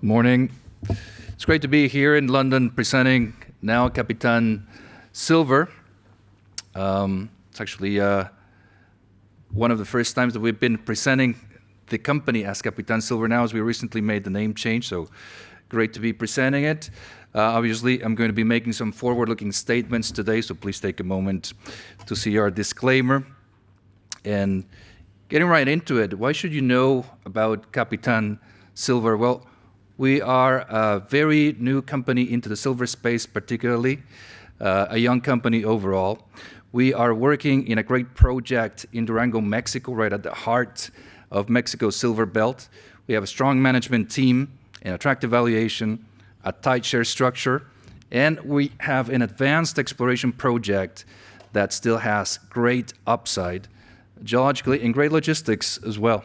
Morning. It's great to be here in London presenting now Capitan Silver. It's actually one of the first times that we've been presenting the company as Capitan Silver now, as we recently made the name change, so great to be presenting it. Obviously, I'm going to be making some forward-looking statements today, so please take a moment to see our disclaimer. And getting right into it, why should you know about Capitan Silver? Well, we are a very new company into the silver space, particularly a young company overall. We are working in a great project in Durango, Mexico, right at the heart of Mexico's silver belt. We have a strong management team, an attractive valuation, a tight share structure, and we have an advanced exploration project that still has great upside geologically and great logistics as well.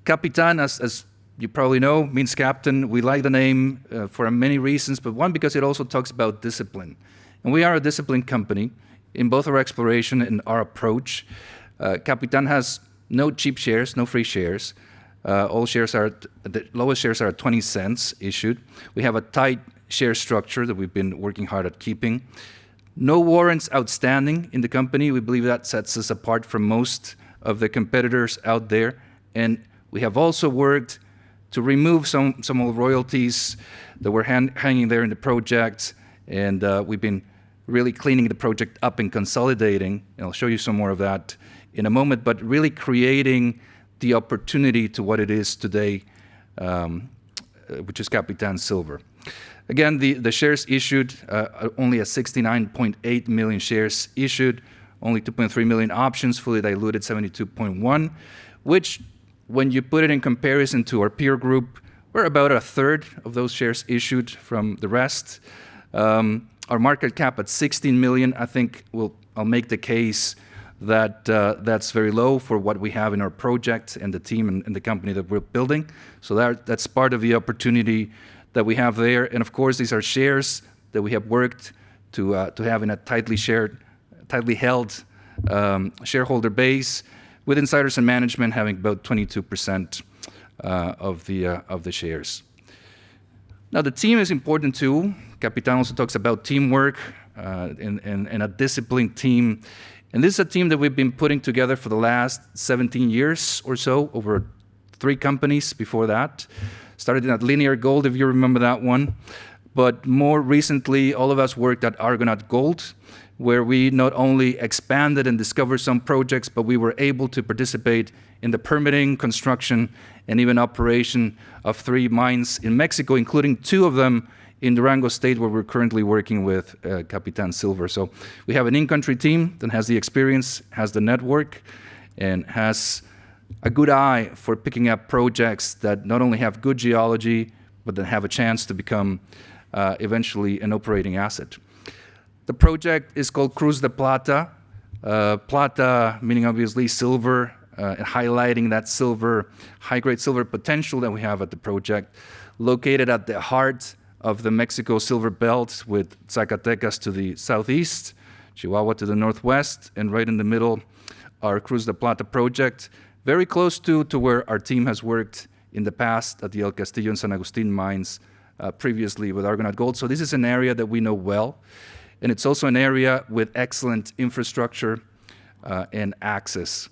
Capitan, as you probably know, means captain. We like the name for many reasons, but one, because it also talks about discipline. And we are a disciplined company in both our exploration and our approach. Capitan has no cheap shares, no free shares. All shares are, the lowest shares are at 20 cents issued. We have a tight share structure that we've been working hard at keeping. No warrants outstanding in the company. We believe that sets us apart from most of the competitors out there. And we have also worked to remove some old royalties that were hanging there in the project. And we've been really cleaning the project up and consolidating. And I'll show you some more of that in a moment, but really creating the opportunity to what it is today, which is Capitan Silver. Again, the shares issued, only 69.8 million shares issued, only 2.3 million options, fully diluted 72.1, which, when you put it in comparison to our peer group, we're about a third of those shares issued from the rest. Our market cap at 16 million, I think I'll make the case that that's very low for what we have in our project and the team and the company that we're building. So that's part of the opportunity that we have there. And of course, these are shares that we have worked to have in a tightly held shareholder base, with insiders and management having about 22% of the shares. Now, the team is important too. Capitan also talks about teamwork and a disciplined team. And this is a team that we've been putting together for the last 17 years or so, over 3 companies before that. Started at Linear Gold, if you remember that one. But more recently, all of us worked at Argonaut Gold, where we not only expanded and discovered some projects, but we were able to participate in the permitting, construction, and even operation of 3 mines in Mexico, including 2 of them in Durango State, where we're currently working with Capitan Silver. So we have an in-country team that has the experience, has the network, and has a good eye for picking up projects that not only have good geology, but that have a chance to become eventually an operating asset. The project is called Cruz de Plata. Plata meaning obviously silver, and highlighting that silver, high-grade silver potential that we have at the project. Located at the heart of the Mexico silver belt, with Zacatecas to the southeast, Chihuahua to the northwest, and right in the middle, our Cruz de Plata project. Very close to where our team has worked in the past at the El Castillo and San Agustin mines, previously with Argonaut Gold. So this is an area that we know well. And it's also an area with excellent infrastructure and access.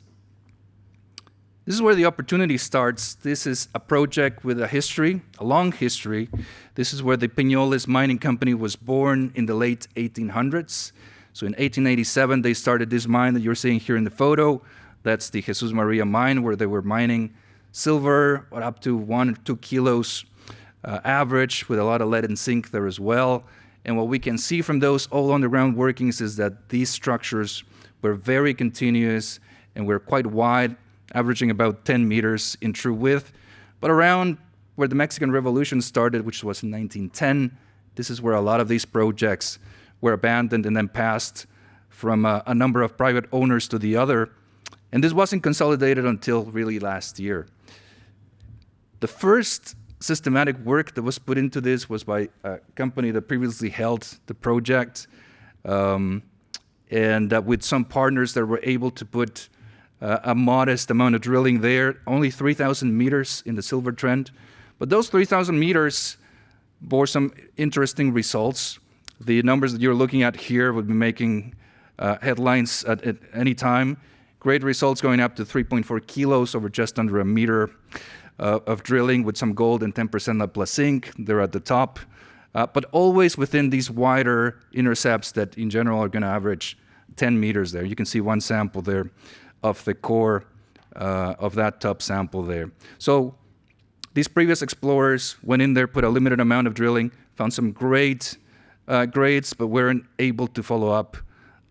This is where the opportunity starts. This is a project with a history, a long history. This is where the Peñoles mining company was born in the late 1800s. So in 1887, they started this mine that you're seeing here in the photo. That's the Jesus Maria mine, where they were mining silver up to 1 or 2 kilos average, with a lot of lead and zinc there as well. And what we can see from those old underground workings is that these structures were very continuous and were quite wide, averaging about 10 meters in true width. But around where the Mexican Revolution started, which was in 1910, this is where a lot of these projects were abandoned and then passed from a number of private owners to the other. And this wasn't consolidated until really last year. The first systematic work that was put into this was by a company that previously held the project, and with some partners that were able to put a modest amount of drilling there, only 3,000 meters in the silver trend, But those 3,000 meters bore some interesting results. The numbers that you're looking at here would be making headlines at any time. Great results going up to 3.4 kilos over just under a meter of drilling with some gold and 10% lead plus zinc. They're at the top, but always within these wider intercepts that in general are going to average 10 meters there. You can see one sample there of the core of that top sample there. So these previous explorers went in there, put a limited amount of drilling, found some great grades, but weren't able to follow up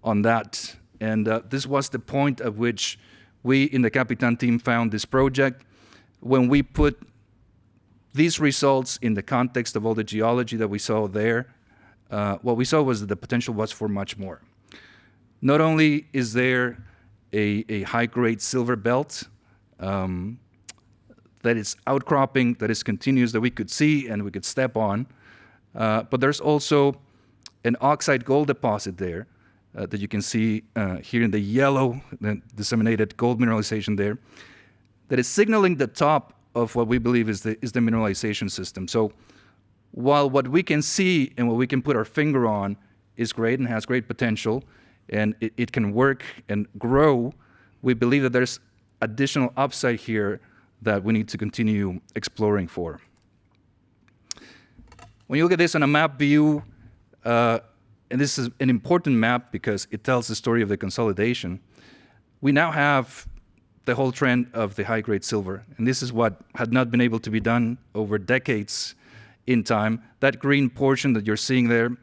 on that. And this was the point at which we in the Capitan team found this project. When we put these results in the context of all the geology that we saw there, what we saw was that the potential was for much more. Not only is there a high-grade silver belt that is outcropping, that is continuous, that we could see and we could step on, but there's also an oxide gold deposit there that you can see here in the yellow, the disseminated gold mineralization there, that is signaling the top of what we believe is the mineralization system. So while what we can see and what we can put our finger on is great and has great potential, and it can work and grow, we believe that there's additional upside here that we need to continue exploring for. When you look at this on a map view, and this is an important map because it tells the story of the consolidation, we now have the whole trend of the high-grade silver. And this is what had not been able to be done over decades in time. That green portion that you're seeing there,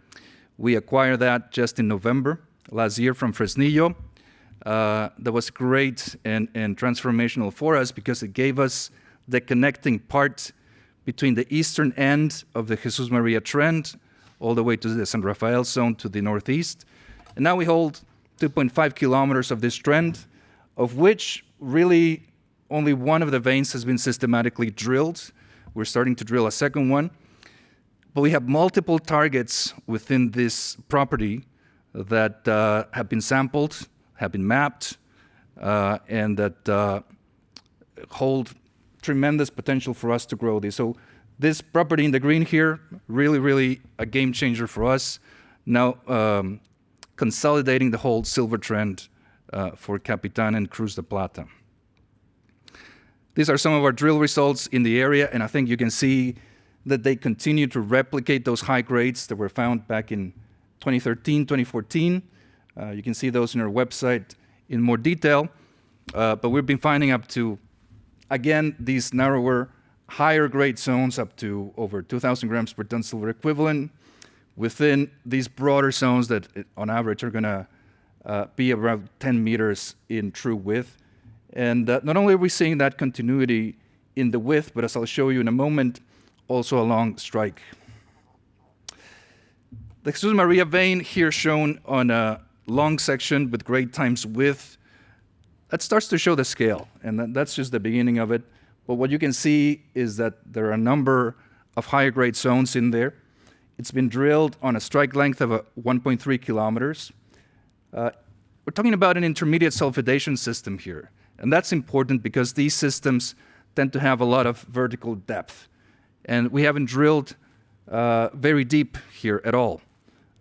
we acquired that just in November last year from Fresnillo. That was great and transformational for us because it gave us the connecting part between the eastern end of the Jesus Maria trend all the way to the San Rafael zone to the northeast. And now we hold 2.5 kilometers of this trend, of which really only one of the veins has been systematically drilled. We're starting to drill a second one. But we have multiple targets within this property that have been sampled, have been mapped, and that hold tremendous potential for us to grow this. So this property in the green here, really a game changer for us. Now consolidating the whole silver trend for Capitan and Cruz de Plata. These are some of our drill results in the area, and I think you can see that they continue to replicate those high grades that were found back in 2013, 2014. You can see those on our website in more detail, but we've been finding up to, again, these narrower, higher grade zones up to over 2,000 grams per ton silver equivalent within these broader zones that on average are going to be around 10 meters in true width. And not only are we seeing that continuity in the width, but as I'll show you in a moment, also along strike. The Jesus Maria vein here shown on a long section with grade times width, that starts to show the scale, and that's just the beginning of it. But what you can see is that there are a number of higher grade zones in there. It's been drilled on a strike length of 1.3 kilometers. We're talking about an intermediate sulfidation system here. And that's important because these systems tend to have a lot of vertical depth. And we haven't drilled very deep here at all,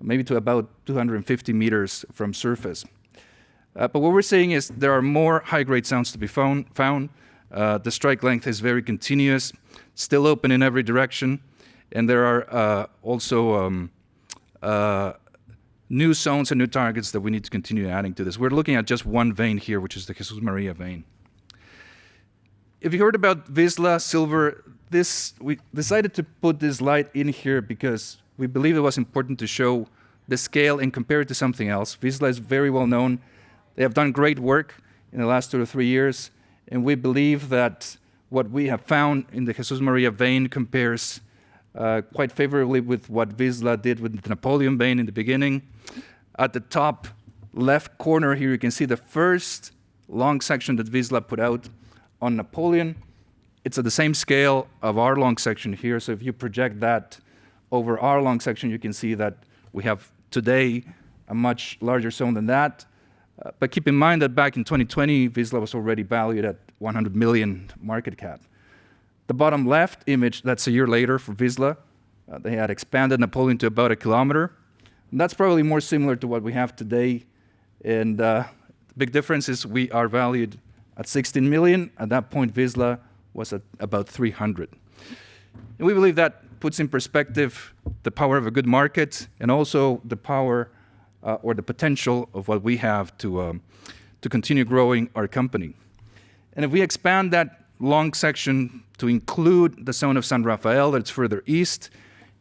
maybe to about 250 meters from surface. But what we're seeing is there are more high-grade zones to be found. The strike length is very continuous, still open in every direction. And there are also new zones and new targets that we need to continue adding to this. We're looking at just one vein here, which is the Jesus Maria vein. If you heard about Vizsla silver, we decided to put this light in here because we believe it was important to show the scale and compare it to something else. Vizsla is very well known. They have done great work in the last 2 to 3 years, and we believe that what we have found in the Jesus Maria vein compares quite favorably with what Vizsla did with the Napoleon vein in the beginning. At the top left corner here, you can see the first long section that Vizsla put out on Napoleon. It's at the same scale of our long section here, so if you project that over our long section, you can see that we have today a much larger zone than that. But keep in mind that back in 2020, Vizsla was already valued at 100 million market cap. The bottom left image, that's a year later for Wisla. They had expanded Napoleon to about 1 kilometer. And that's probably more similar to what we have today. And the big difference is we are valued at 16 million. At that point, Wisla was at about 300. And we believe that puts in perspective the power of a good market and also the power or the potential of what we have to continue growing our company. And if we expand that long section to include the zone of San Rafael that's further east,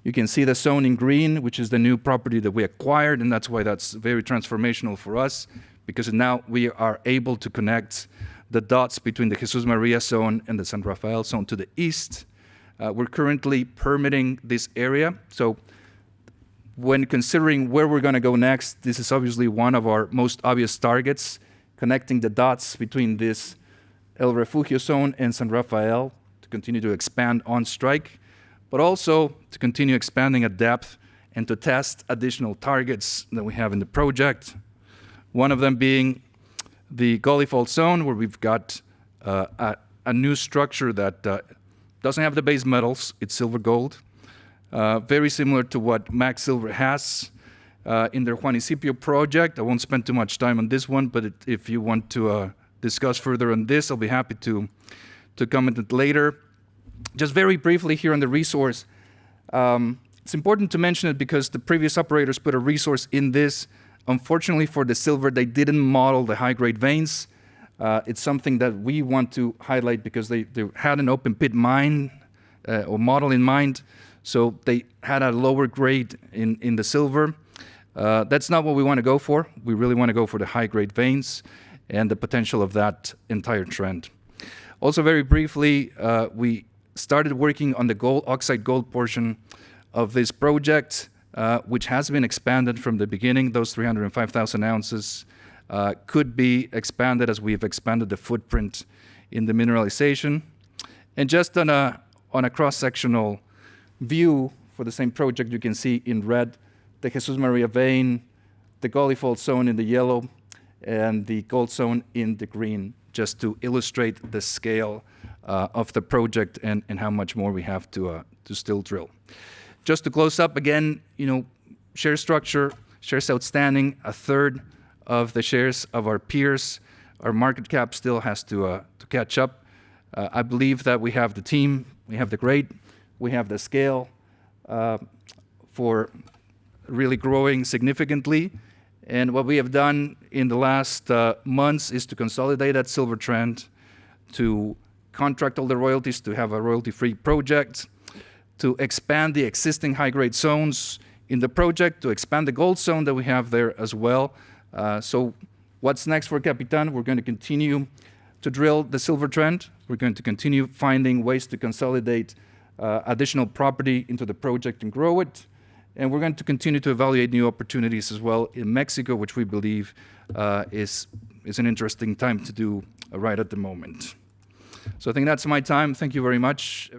you can see the zone in green, which is the new property that we acquired, and that's why that's very transformational for us, because now we are able to connect the dots between the Jesus Maria zone and the San Rafael zone to the east. We're currently permitting this area, so when considering where we're going to go next, this is obviously one of our most obvious targets, connecting the dots between this El Refugio zone and San Rafael to continue to expand on strike, but also to continue expanding at depth and to test additional targets that we have in the project. One of them being the Gully Fault zone, where we've got a new structure that doesn't have the base metals, it's silver gold. Very similar to what Max Silver has in their Juanicipio project. I won't spend too much time on this one, but if you want to discuss further on this, I'll be happy to comment it later. Just very briefly here on the resource, it's important to mention it because the previous operators put a resource in this. Unfortunately for the silver, they didn't model the high-grade veins. It's something that we want to highlight because they had an open pit mine or model in mind, so they had a lower grade in the silver. That's not what we want to go for. We really want to go for the high-grade veins and the potential of that entire trend. Also, very briefly, we started working on the gold, oxide gold portion of this project, which has been expanded from the beginning. Those 305,000 ounces could be expanded as we've expanded the footprint in the mineralization. And just on a cross-sectional view for the same project, you can see in red the Jesus Maria vein, the Gully Fault zone in the yellow, and the gold zone in the green, just to illustrate the scale of the project and how much more we have to still drill. Just to close up again, share structure, shares outstanding, a third of the shares of our peers. Our market cap still has to catch up. I believe that we have the team, we have the grade, we have the scale for really growing significantly. And what we have done in the last months is to consolidate that silver trend, to contract all the royalties to have a royalty-free project, to expand the existing high-grade zones in the project, to expand the gold zone that we have there as well. So what's next for Capitan? We're going to continue to drill the silver trend. We're going to continue finding ways to consolidate additional property into the project and grow it. And we're going to continue to evaluate new opportunities as well in Mexico, which we believe is an interesting time to do right at the moment. So I think that's my time. Thank you very much.